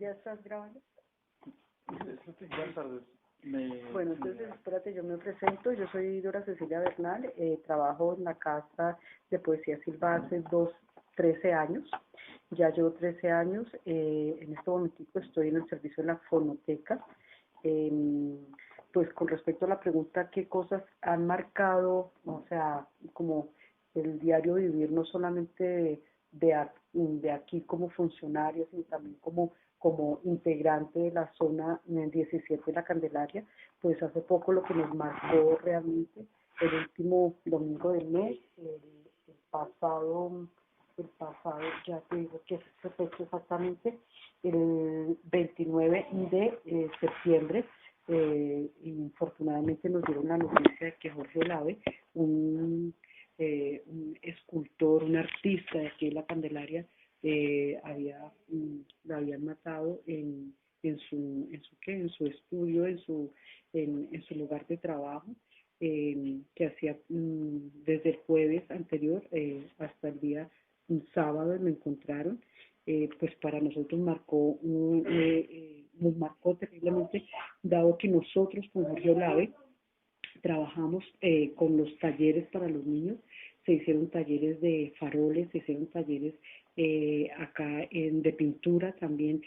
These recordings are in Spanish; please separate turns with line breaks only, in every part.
¿Ya estás grabando?
Buenas tardes.
Bueno, entonces espérate, yo me presento. Yo soy Dora Cecilia Bernal, trabajo en la Casa de Poesía Silva hace 13 años. Ya llevo 13 años. En este momento estoy en el servicio de la fonoteca. Pues con respecto a la pregunta, ¿qué cosas han marcado, o sea, como el diario vivir, no solamente de aquí como funcionaria, sino también como integrante de la zona 17 de la Candelaria? Pues hace poco lo que nos marcó realmente, el último domingo del mes, el pasado, ya te digo que se fecha exactamente, el 29 de septiembre, infortunadamente nos dieron la noticia de que Jorge Olave, un escultor, un artista de aquí de la Candelaria, lo habían matado en su estudio, en su lugar de trabajo, que hacía desde el jueves anterior hasta el día un sábado lo encontraron. Pues para nosotros nos marcó terriblemente, dado que nosotros con Jorge Olave trabajamos con los talleres para los niños. Se hicieron talleres de faroles, se hicieron talleres acá de pintura también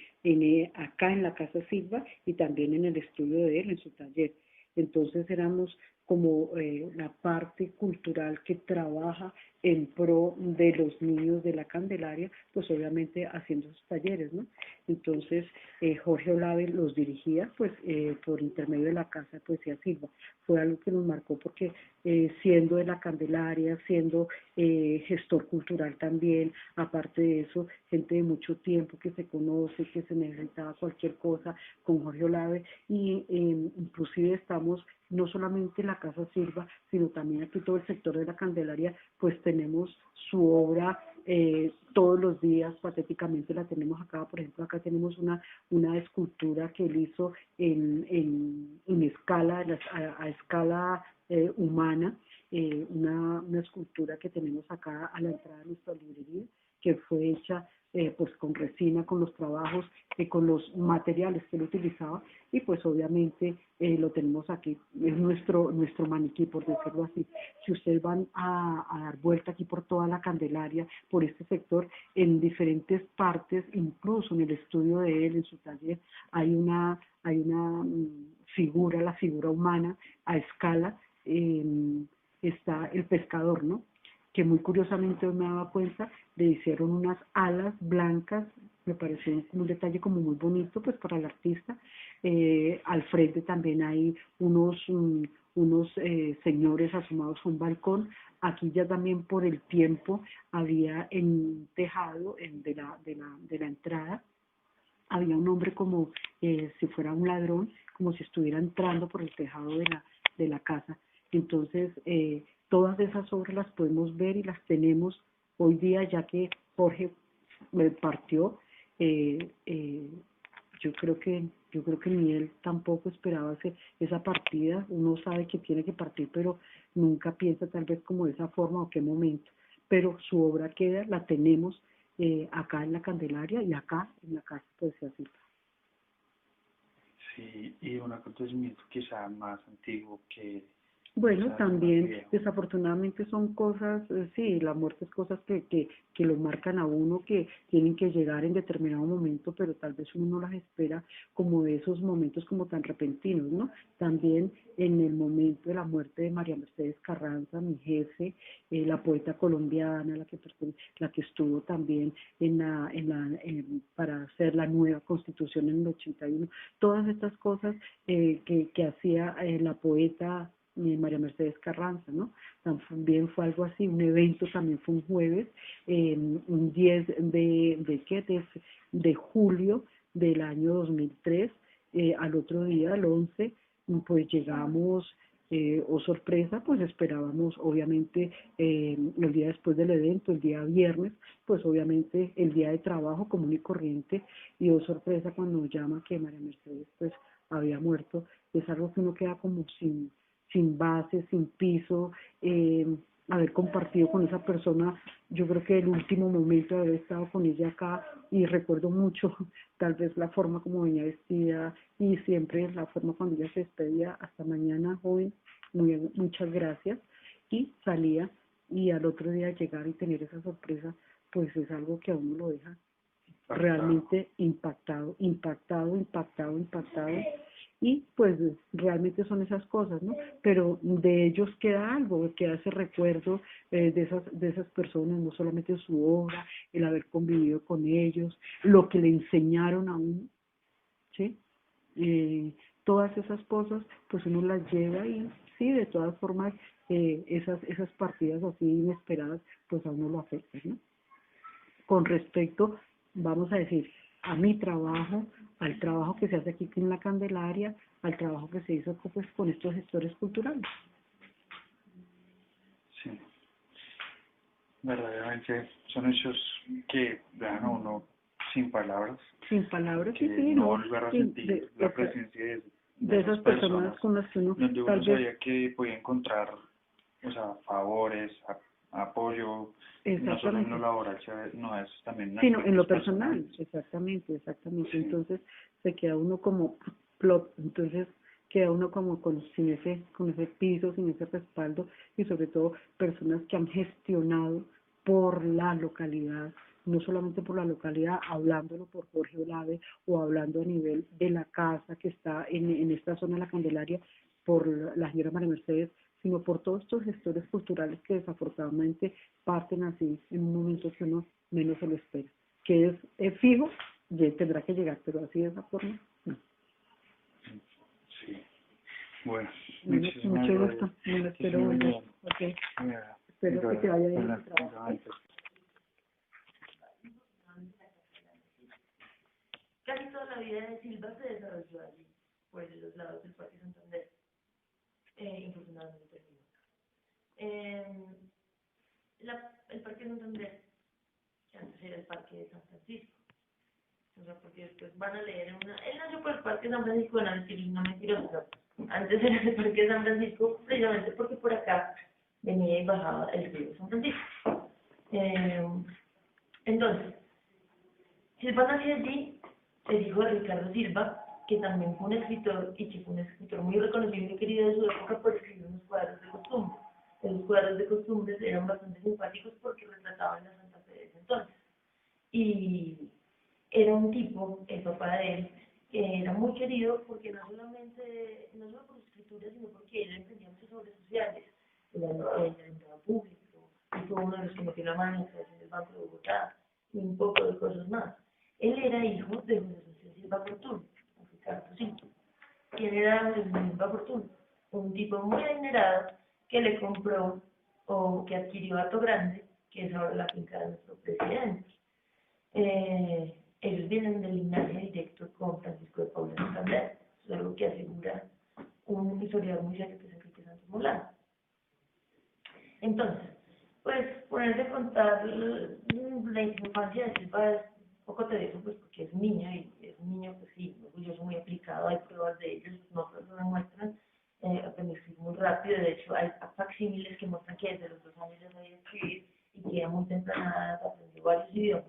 acá en la Casa Silva, y también en el estudio de él, en su taller. Entonces éramos como la parte cultural que trabaja en pro de los niños de la Candelaria, pues obviamente haciendo sus talleres, ¿no? Entonces Jorge Olave los dirigía pues por intermedio de la Casa de Poesía Silva. Fue algo que nos marcó porque siendo de la Candelaria, siendo gestor cultural también, aparte de eso, gente de mucho tiempo que se conoce, que se necesitaba cualquier cosa con Jorge Olave, y inclusive estamos no solamente en la Casa Silva, sino también aquí todo el sector de la Candelaria, pues tenemos su obra todos los días, patéticamente la tenemos acá. Por ejemplo, acá tenemos una escultura que él hizo en escala, a escala humana, una escultura que tenemos acá a la entrada de nuestra librería, que fue hecha pues con resina, con los trabajos, con los materiales que él utilizaba, y pues obviamente lo tenemos aquí, es nuestro maniquí, por decirlo así. Si ustedes van a dar vuelta aquí por toda la Candelaria, por este sector, en diferentes partes, incluso en el estudio de él, en su taller, hay una figura, la figura humana a escala. Está el pescador, ¿no? Que muy curiosamente me daba cuenta, le hicieron unas alas blancas, me pareció un detalle como muy bonito pues para el artista. Al frente también hay unos señores asomados a un balcón. Aquí ya también por el tiempo había en un tejado de la entrada, había un hombre como si fuera un ladrón, como si estuviera entrando por el tejado de la casa. Entonces, todas esas obras las podemos ver y las tenemos hoy día, ya que Jorge partió. eh, eh, yo creo que ni él tampoco esperaba esa partida. Uno sabe que tiene que partir, pero nunca piensa tal vez como de esa forma o qué momento. Pero su obra queda, la tenemos acá en la Candelaria y acá en la Casa de Poesía Silva.
Sí, y un acontecimiento quizá más antiguo que...
Bueno, también desafortunadamente son cosas, sí, la muerte es cosas que lo marcan a uno, que tienen que llegar en determinado momento, pero tal vez uno no las espera como de esos momentos como tan repentinos, ¿no? También en el momento de la muerte de María Mercedes Carranza, mi jefe, la poeta colombiana, la que estuvo también para hacer la nueva constitución en el 81, todas estas cosas que hacía la poeta María Mercedes Carranza, ¿no? También fue algo así, un evento también fue un jueves, un 10 de julio del año 2003, al otro día, al 11, pues llegamos, oh sorpresa, pues esperábamos obviamente el día después del evento, el día viernes, pues obviamente el día de trabajo común y corriente, y oh sorpresa cuando nos llama que María Mercedes pues había muerto. Es algo que uno queda como sin base, sin piso, haber compartido con esa persona, yo creo que el último momento de haber estado con ella acá, y recuerdo mucho tal vez la forma como venía vestida y siempre la forma cuando ella se despedía: hasta mañana, joven, muchas gracias, y salía, y al otro día llegar y tener esa sorpresa, pues es algo que a uno lo deja realmente impactado, y pues realmente son esas cosas, ¿no? Pero de ellos queda algo, queda ese recuerdo de esas personas, no solamente su obra, el haber convivido con ellos, lo que le enseñaron a uno, ¿sí? Todas esas cosas, pues uno las lleva, y sí, de todas formas, esas partidas así inesperadas, pues a uno lo afectan, ¿no? Con respecto, vamos a decir, a mi trabajo, al trabajo que se hace aquí en la Candelaria, al trabajo que se hizo pues con estos gestores culturales.
Sí, verdaderamente son hechos que dejan a uno sin palabras,
Sin palabras,
que
sí,
no
¿no?
volver a
Sí,
sentir la presencia
de esas personas con las que uno
donde uno
tal vez,
sabía que podía encontrar, o sea, favores, apoyo, no solo en lo
exactamente,
laboral, no, es también en
sino en lo
aspectos
personal,
personales.
exactamente.
Sí,
Entonces se queda uno como plop, entonces queda uno como con ese piso, sin ese respaldo, y sobre todo personas que han gestionado por la localidad, no solamente por la localidad, hablándolo por Jorge Olave o hablando a nivel de la casa que está en esta zona de la Candelaria, por la señora María Mercedes, sino por todos estos gestores culturales que desafortunadamente parten así en un momento que uno menos se lo espera. Que es fijo, tendrá que llegar, pero así de esa forma, no.
sí. Bueno,
Bueno,
muchísimas
mucho
gracias.
gusto, me
Que esté
espero
muy
volver.
bien.
Okay.
Mira,
Espero que te vaya bien en el trabajo.
igualmente.
Casi toda la vida de Silva se desarrolló allí, por los lados del Parque Santander, incluso nada no terminó. El Parque Santander, que antes era el Parque de San Francisco, o sea, porque después van a leer él nació por el Parque San Francisco, van a decir no mentiroso, no. Antes era el Parque de San Francisco, precisamente porque por acá venía y bajaba el río San Francisco. Entonces, Silva nació allí, el hijo de Ricardo Silva, que también fue un escritor y que fue un escritor muy reconocido y querido de su época por escribir unos cuadros de costumbre. Los cuadros de costumbres eran bastante simpáticos porque retrataban la Santa Fe de ese entonces. Y era un tipo, el papá de él, que era muy querido porque no solo por su escritura, sino porque él entendía muchas obras sociales, el alumbrado público, y fue uno de los que metió la mano en la creación del Banco de Bogotá, y un poco de cosas más. Él era hijo de José Silva Fortuna, Ricardo Silva. ¿Quién era José Silva Fortuna? Un tipo muy adinerado que le compró o que adquirió Hato Grande, que es ahora la finca de nuestro presidente. Ellos vienen del linaje directo con Francisco de Paula Santander, es algo que asegura un historiador muy serio que es Enrique Santos Molano. Entonces, pues ponerse a contar la infancia de Silva es un poco tedioso, pues porque es un niño, y es un niño pues sí, orgulloso, muy aplicado, hay pruebas de ellos, no lo demuestran, aprende muy rápido, de hecho hay facsímiles que muestran que desde los 2 años ya sabía escribir y que a muy temprana edad aprendió varios idiomas.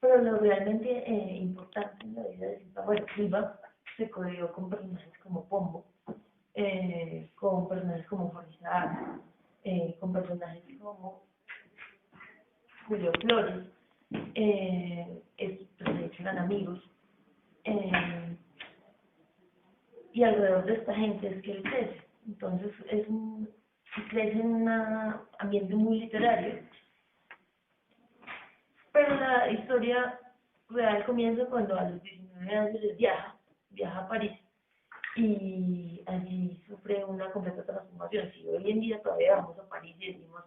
Pero lo realmente importante en la vida de Silva, bueno, Silva se codeó con personajes como Pombo, con personajes como Jorge Saad, con personajes como Julio Flores, pues de hecho eran amigos, y alrededor de esta gente es que él crece. Entonces crece en un ambiente muy literario. Pero la historia real comienza cuando a los 19 años él viaja a París, y allí sufre una completa transformación. Si hoy en día todavía vamos a París y decimos,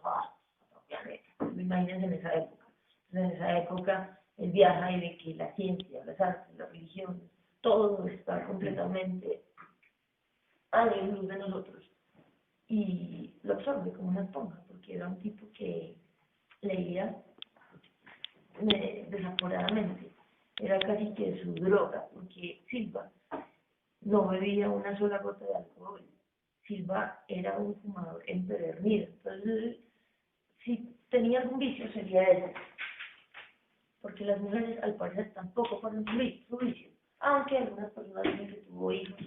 imagínense en esa época. Entonces, en esa época él viaja y ve que la ciencia, las artes, la religión, todo está completamente a la luz de nosotros. Y lo absorbe como una esponja, porque era un tipo que leía desaforadamente. Era casi que su droga, porque Silva no bebía una sola gota de alcohol. Silva era un fumador empedernido. Entonces, si tenía algún vicio sería ese. Porque las mujeres al parecer tampoco fueron su vicio. Aunque algunas personas dicen que tuvo hijos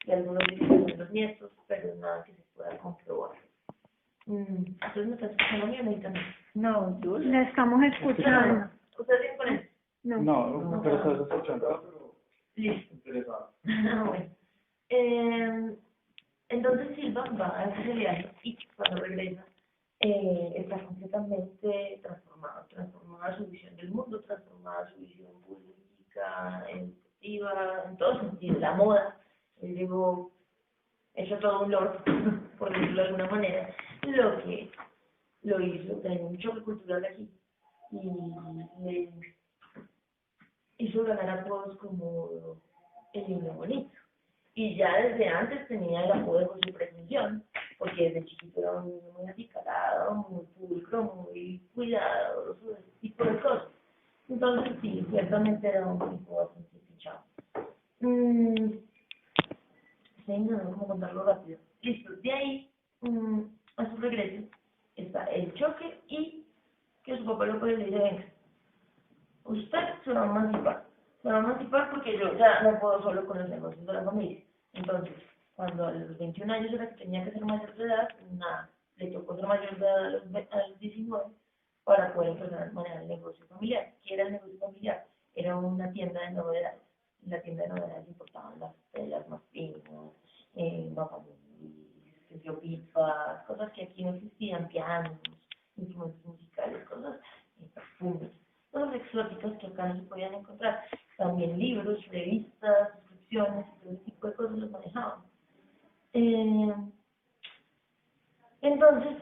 y algunos dicen que son los nietos, pero nada que se pueda comprobar. Entonces, ¿me estás escuchando a mí o necesitan?
No, la estamos escuchando.
¿Ustedes tienen con él?
No.
No, pero estás escuchando.
Listo.
Interesado.
Bueno. Entonces Silva va a ese viaje y cuando regresa está completamente transformada su visión del mundo, transformada su visión política, educativa, en todo sentido, la moda. Él llegó, hecho todo un lord, por decirlo de alguna manera, lo que lo hizo tener un choque cultural aquí y le hizo ganar apodos como el niño bonito. Y ya desde antes tenía el apodo de José Presunción, porque desde chiquito era un niño muy acicalado, muy pulcro, muy cuidadoso, ese tipo de cosas. Entonces, sí, ciertamente era un tipo bastante fichado. Estoy intentando como contarlo rápido. Listo, de ahí, a su regreso, está el choque y que su papá lo puede le dice, venga, usted se va a emancipar. Se va a emancipar porque yo ya no puedo solo con los negocios de la familia. Entonces, cuando a los 21 años era que tenía que ser mayor de edad, le tocó ser mayor de edad a los 19 para poder empezar a manejar el negocio familiar. ¿Qué era el negocio familiar? Era una tienda de novedades. En la tienda de novedades importaban las telas más finas, mapamulis, pipas, cosas que aquí no existían, pianos, instrumentos musicales, cosas, perfumes, cosas exóticas que acá no se podían encontrar. También libros, revistas, suscripciones, todo ese tipo de cosas los manejaban. Entonces,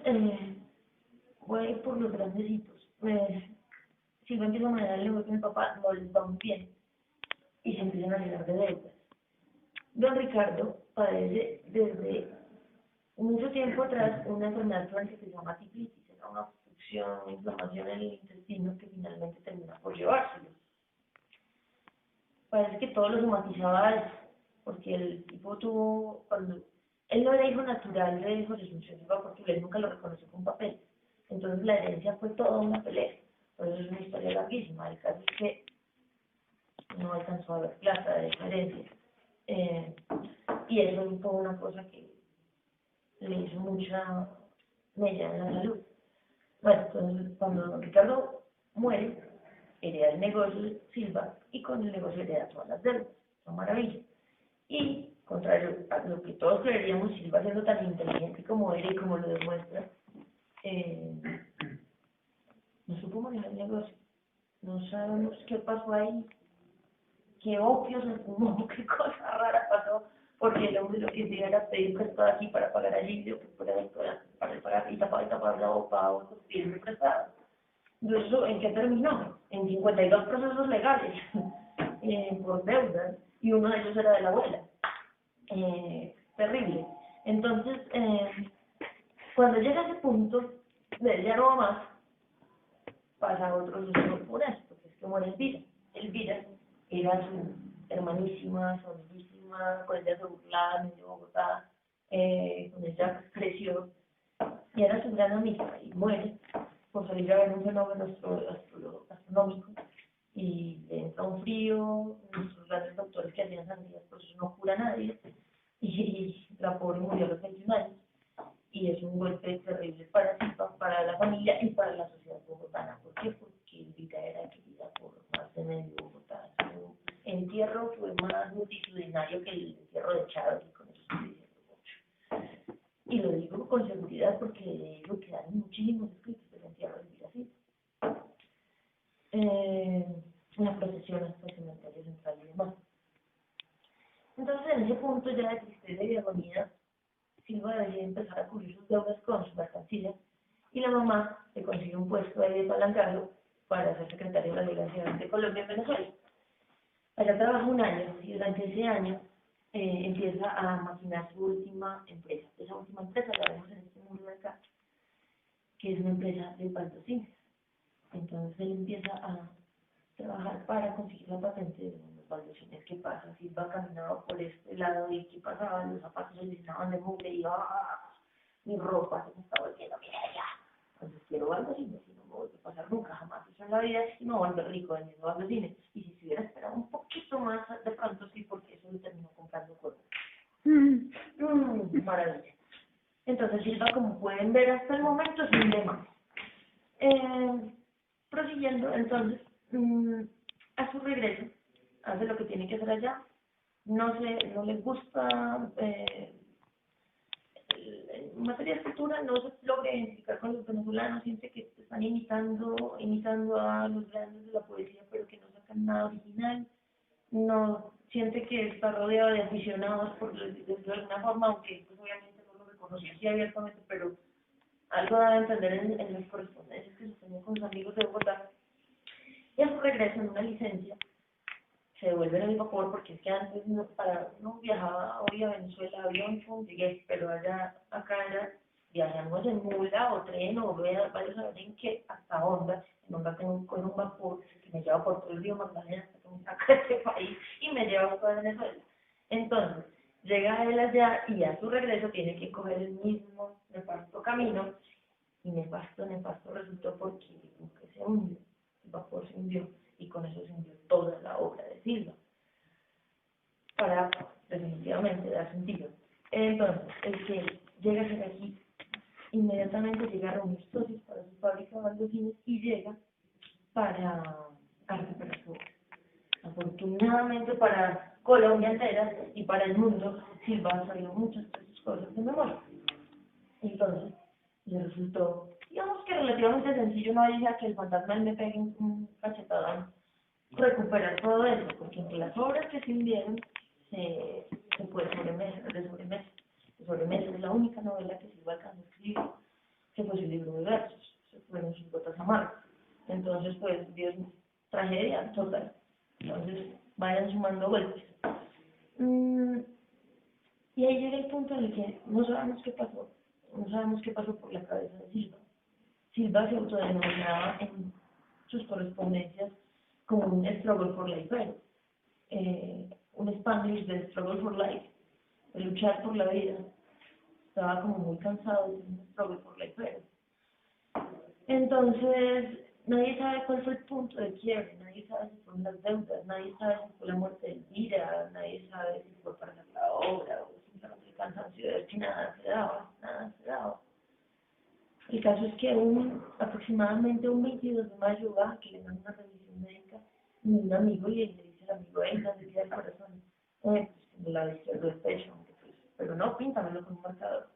voy a ir por los grandecitos. Si yo empiezo a manejar el negocio de mi papá, no les va muy bien y se empiezan a llenar de deudas. Don Ricardo padece desde mucho tiempo atrás una enfermedad crónica que se llama tiplitis, era una obstrucción, una inflamación en el intestino que finalmente termina por llevárselo. Parece que todo lo somatizaba a eso, porque el tipo tuvo, cuando él no era hijo natural de José Asunción Silva porque él nunca lo reconoció con papel. Entonces la herencia fue toda una pelea. Por eso es una historia larguísima. El caso es que no alcanzó a ver plata de esa herencia. Y eso fue una cosa que le hizo mucha mella en la salud. Bueno, entonces cuando Ricardo muere, hereda el negocio Silva y con el negocio hereda todas las deudas. Una maravilla. Y, contrario a lo que todos creeríamos, Silva siendo tan inteligente como era y como lo demuestra, no supo manejar el negocio. No sabemos qué pasó ahí, qué opio se fumó, qué cosa rara pasó, porque el hombre lo que hacía era pedir prestado aquí para pagar allí, yo para pagar y tapar la boca a otros pidiendo prestado. Entonces, ¿en qué terminó? En 52 procesos legales por deudas, y uno de ellos era de la abuela. Terrible. Entonces, cuando llega a ese punto, de ya no va más, pasa otro suceso por esto, que es que muere Elvira. Elvira era su hermanísima, su amiguísima, con ella se burlaba en Bogotá, con ella creció, y era su gran amiga, y muere por salir a ver un fenómeno astronómico, y le entra un frío, nuestros grandes doctores que hacían sangrías, pues eso no cura a nadie, y la pobre murió a los 21 años, y es un golpe terrible para la familia y para la sociedad bogotana. ¿Por qué? Porque Elvira era querida por más de medio Bogotá. Su entierro fue más multitudinario que el entierro de Chávez, y con eso estoy diciendo mucho. Y lo digo con seguridad porque de ello quedan muchísimos escritos del entierro de Elvira Silva. Una procesión hasta el cementerio central y demás. Entonces, en ese punto ya de tristeza y de agonía, Silva decide empezar a cubrir sus deudas con sus mercancías y la mamá le consigue un puesto ahí de palancarlo para ser secretario de la Delegación de Colombia en Venezuela. Allá trabaja un año y durante ese año empieza a maquinar su última empresa. Esa última empresa la vemos en este muro de acá, que es una empresa de patrocinio. Entonces él empieza a trabajar para conseguir la patente de unos baldocines, ¿qué pasa? Silva caminaba por este lado y ¿qué pasaba? Los zapatos se llenaban de mugre y mi ropa se me estaba volviendo mierda. Entonces quiero baldocines y no me vuelve a pasar nunca, jamás eso en la vida y me vuelve rico vendiendo baldocines. Y si se hubiera esperado un poquito más, de pronto sí, porque eso lo terminó comprando con maravilla. Entonces Silva, como pueden ver hasta el momento, sin demás. Prosiguiendo, entonces, a su regreso, hace lo que tiene que hacer allá. No les gusta en materia de escritura, no se logra identificar con los venezolanos, siente que están imitando a los grandes de la poesía, pero que no sacan nada original. No siente que está rodeado de aficionados por de alguna forma, aunque pues, obviamente no lo reconocía así abiertamente, pero algo da a entender en las correspondencias que sostenía con sus amigos de Bogotá. Y a su regreso en una licencia, se devuelve en el vapor, porque es que antes no viajaba hoy a Venezuela, avión, llegué, pero acá era viajamos en mula o tren o vaya a saber en qué, hasta Honda. En Honda tengo con un vapor que me lleva por todo el río Magdalena hasta que me saca de este país y me lleva hasta Venezuela. Entonces, llega él allá y a su regreso tiene que coger el mismo nefasto camino, y nefasto resultó porque se hundió, el vapor se hundió, y con eso se hundió toda la obra de Silva, para definitivamente dar sentido. Entonces, el que llega a ser aquí, inmediatamente llega a reunir socios para su fábrica de baldocines y llega para recuperar su obra. Afortunadamente para Colombia entera y para el mundo, Silva ha sabido muchas de sus cosas de memoria. Entonces, le resultó, digamos que relativamente sencillo, no diga que el fantasma me pegue un cachetadón, recuperar todo eso, porque entre las obras que se hundieron se fue de sobremesa es la única novela que Silva alcanzó a escribir, que fue su libro de versos, se fueron sus gotas amargas. Entonces, pues, Dios, tragedia total. Entonces, vayan sumando golpes. Y ahí llega el punto en el que no sabemos qué pasó por la cabeza de Silva. Silva se autodenominaba en sus correspondencias como un struggle for life, un Spanglish de struggle for life, de luchar por la vida. Estaba como muy cansado de un struggle for life. Entonces, nadie sabe cuál fue el punto de quiebre, nadie sabe si fueron las deudas, nadie sabe si fue la muerte de Elvira, nadie sabe si fue para hacer la obra o simplemente el cansancio de ver que nada se daba. El caso es que aproximadamente un 22 de mayo va que le dan una revisión médica y un amigo y le dice al amigo, ¿dónde queda el corazón? Pues en el lado izquierdo del pecho, pero no, píntamelo con un marcador.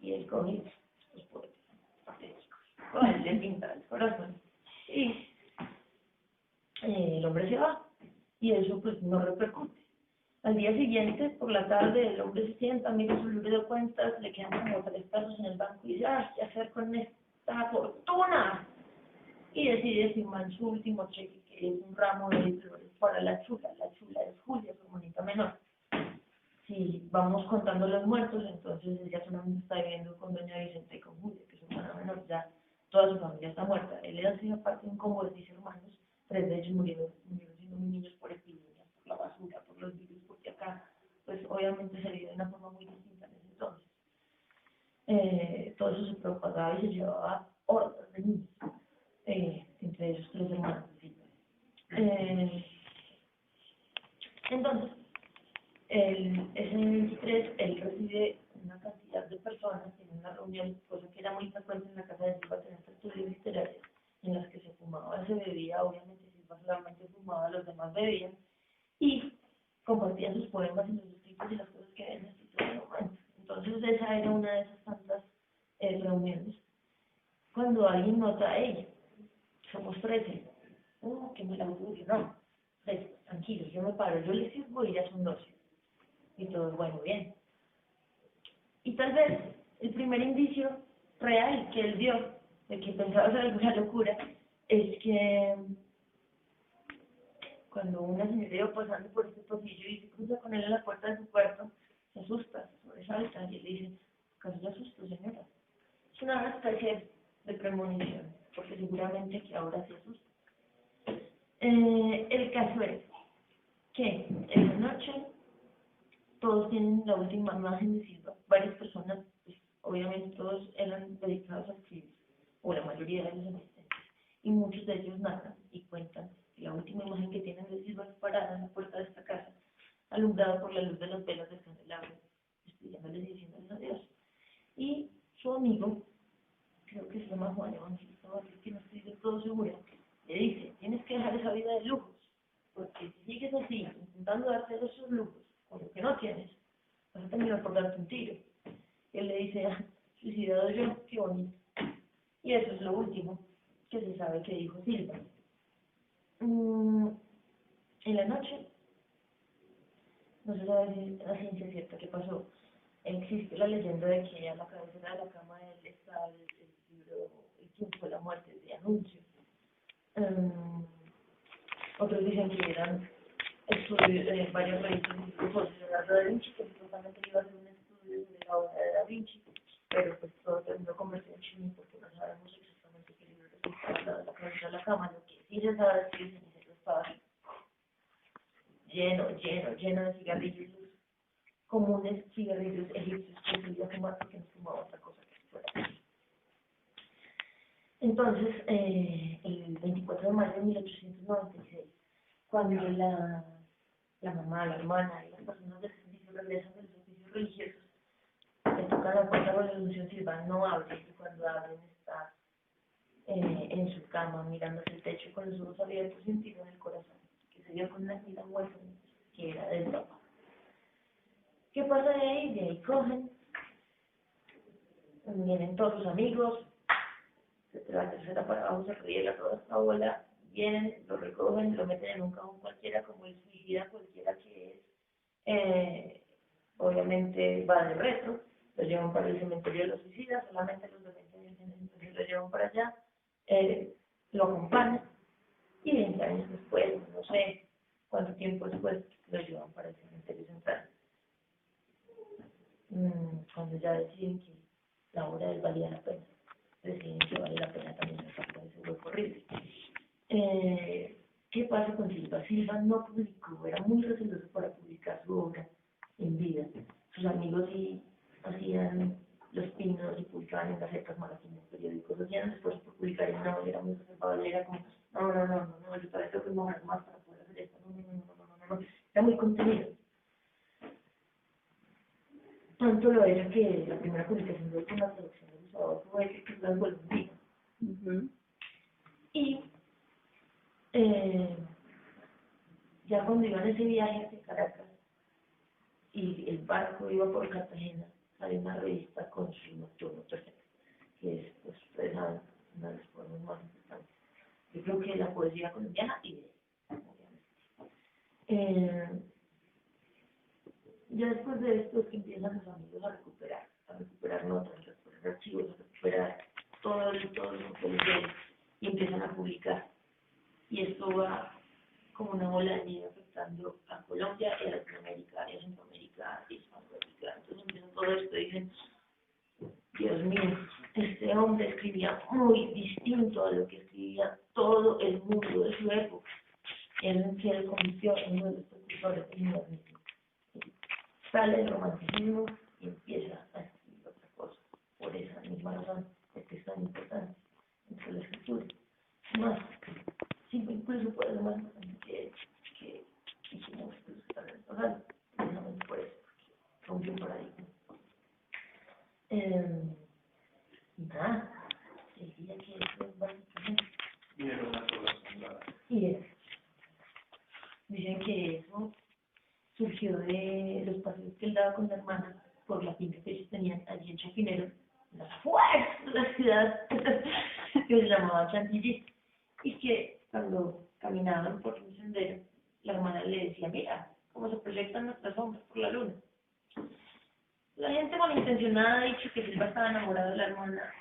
Y él coge estos poetas patéticos, le pinta el corazón. Y el hombre se va, y eso pues no repercute. Al día siguiente, por la tarde, el hombre se sienta, mira su libro de cuentas, le quedan como 3 pesos en el banco y dice, ¿qué hacer con esta fortuna? Y decide firmar su último cheque, que es un ramo de flores para la chula es Julia, su hermanita menor. Si vamos contando los muertos, entonces ella solamente está viviendo con doña Vicenta y con Julia, que es su hermana menor, ya toda su familia está muerta. Él era así aparte de un combo de 10 hermanos, 3 de ellos murieron siendo muy niños por epidemias, por la basura, por los virus, porque acá, pues obviamente se vive de una forma muy distinta en ese entonces. Todo eso se propagaba y se llevaba hordas de niños, entre esos 3 hermanos. Entonces, ese 23, él recibe una cantidad de personas en una reunión, cosa que era muy frecuente en la casa de Silva, tener tertulias literarias en las que se fumaba, se bebía, obviamente Silva solamente fumaba, los demás bebían, y compartían sus poemas y sus escritos y las cosas que habían escrito en el momento. Entonces esa era una de esas tantas reuniones. Cuando alguien nota, somos 13, que me la augurio, no, 13, tranquilos, yo me paro, yo les sirvo y ya son 12. Y todo, bueno, bien. Y tal vez el primer indicio real que él vio de que pensaba hacer alguna locura es que cuando una señora iba pasando por este pasillo y se cruza con él en la puerta de su cuarto, se asusta, se sobresalta y le dice, ¿acaso le asusto, señora? Es una especie de premonición, porque seguramente que ahora se asusta. El caso es que en la noche todos tienen la última imagen de Silva. Varias personas, pues, obviamente todos eran dedicados al crimen, o la mayoría de los asistentes, y muchos de ellos narran y cuentan que la última imagen que tienen de Silva es parada en la puerta de esta casa, alumbrada por la luz de las velas del candelabro, estudiándoles y diciéndoles adiós. Y su amigo, creo que se llama Juan Evangelista Vázquez, que no estoy del todo segura, le dice, tienes que dejar esa vida de lujos, porque si sigues así, intentando darte esos lujos, con lo que no tienes, vas a terminar por darte un tiro. Y él le dice, ah, suicidado yo, qué bonito. Y eso es lo último que se sabe que dijo Silva. En la noche, no se sabe si la ciencia cierta qué pasó. Existe la leyenda de que a la cabecera de la cama de él está el libro El tiempo de la muerte de Anuncio. Otros dicen que eran estudios, varios revistas incluso de Leonardo da Vinci, que supuestamente iba a hacer un estudio de la obra de Da Vinci, pero pues todo terminó convertido en chino porque no sabemos exactamente qué libro resultaba de la cabeza de la cama. Lo que sí se sabe es que el cenicero estaba lleno de cigarrillos comunes, cigarrillos egipcios que solía fumar porque no fumaba otra cosa que fuera. Entonces, el 24 de mayo de 1896, cuando la mamá, la hermana y las personas del servicio regresan de los oficios religiosos, le tocan la puerta con la Asunción Silva, no abre, y cuando abren está en su cama mirando hacia el techo con los ojos abiertos y un tiro en el corazón, que se dio con una herida muerta, que era del papá. ¿Qué pasa de ahí? De ahí cogen, vienen todos sus amigos, de la tercera para abajo se riega toda esta bola, vienen, lo recogen, lo meten en un cajón cualquiera, como el suicida cualquiera que es, obviamente va de retro, lo llevan para el cementerio de los suicidas, solamente los entonces lo llevan para allá, lo acompañan, y 20 años después, no sé cuánto tiempo después, lo llevan para el cementerio central. Cuando ya deciden que la obra de él valía la pena, deciden que vale la pena también sacar ese hueco horrible. ¿Qué pasa con Silva? Silva no publicó, era muy receloso para publicar su obra en vida. Sus amigos sí hacían los pinos y publicaban en gacetas, magazines, periódicos, hacían esfuerzos por publicar, y no, era muy reservado, él era como, no, yo todavía tengo que mojar más para poder hacer esto, no, era muy contenido. Tanto lo era que la primera publicación de una traducción de Gustavo fue que es las golondrinas. Y ya cuando iban ese viaje hacia Caracas y el barco iba por Cartagena, salió una revista con su nocturno tercero, que es, pues, ustedes saben, una de las formas más importantes. Yo creo que la poesía colombiana y de ya después de esto es que empiezan los amigos a recuperar notas, a recuperar archivos, a recuperar todo lo que les dieron, y empiezan a publicar. Y esto va como una bola de nieve afectando a Colombia y a Latinoamérica, y a Centroamérica y a Hispanoamérica. Entonces empieza todo esto y dicen, Dios mío, este hombre escribía muy distinto a lo que escribía todo el mundo de su época. Él se convirtió en uno de los precursores del modernismo. Sale el romanticismo y empieza a escribir otra cosa. Por esa misma razón es que es tan importante entre la escritura. Más, sí, incluso puede ser más importante que hicimos estar en el pasado, precisamente por eso, porque rompió un paradigma. Nada, diría que eso es básicamente.
Y era una sola soldada.
Y es. Dicen que eso surgió de los paseos que él daba con la hermana por la finca que ellos tenían allí en Chapinero, en las afueras de la ciudad, que se llamaba Chantilly, y que cuando caminaban por un sendero, la hermana le decía, mira, cómo se proyectan nuestras sombras por la luna. La gente malintencionada ha dicho que Silva estaba enamorado de la hermana,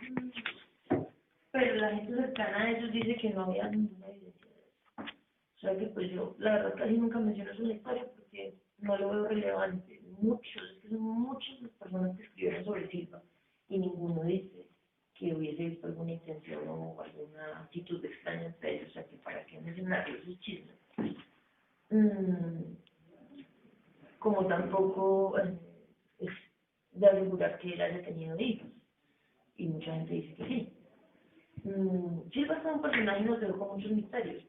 pero la gente cercana a ellos dice que no había ninguna evidencia de eso. O sea que pues yo, la verdad, casi nunca menciono eso en la historia porque no lo veo relevante. Es que son muchas las personas que escribieron sobre Silva y ninguno dice que hubiese visto alguna intención o alguna actitud extraña entre ellos, o sea que para qué mencionarlo, esos chismes. tampoco es de asegurar que él haya tenido hijos, y mucha gente dice que sí. Silva es un personaje y nos dejó con muchos misterios.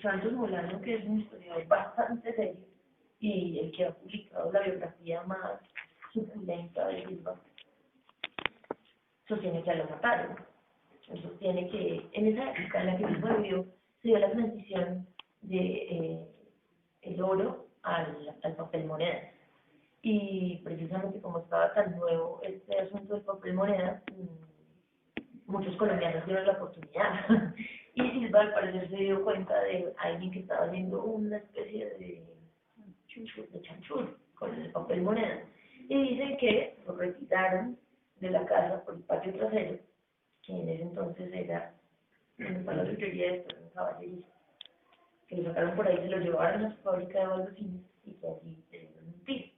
Santos Molano, que es un historiador bastante serio, y el que ha publicado la biografía más suculenta de Silva, sostiene que a lo mataron. Sostiene que en esa época en la que Silva vivió, se dio la transición de el oro al papel moneda. Y precisamente como estaba tan nuevo este asunto del papel moneda, muchos colombianos dieron la oportunidad. Y Silva al parecer se dio cuenta de alguien que estaba haciendo una especie de chanchur con el papel moneda. Y dicen que lo retiraron de la casa por el patio trasero, que en ese entonces era donde está la librería de en Caballería. Que lo sacaron por ahí, se lo llevaron a su fábrica de baldocines y que allí se dieron un tiro.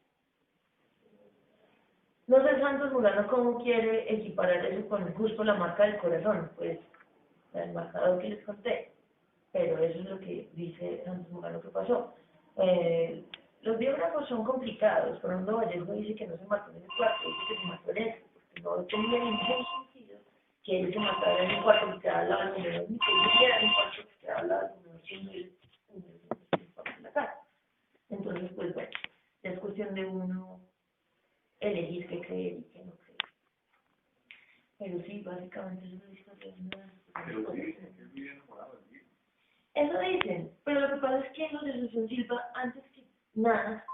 No sé Santos Molano cómo quiere equiparar eso con justo la marca del corazón, pues el marcador que les conté, pero eso es lo que dice Santos Molano que pasó. Los biógrafos son complicados. Fernando Vallejo dice que no se mató en el cuarto, dice que se mató en ese, porque no tenía ningún sentido que él se matara en el cuarto que quedaba al lado del comedor, ni que él viviera en el cuarto que quedaba al lado del comedor, siendo él en la casa. Entonces, pues bueno, es cuestión de uno elegir qué creer y qué no creer. Pero sí, básicamente eso es la historia de eso dicen, pero lo que pasa es que los de Asunción Silva, antes que nada,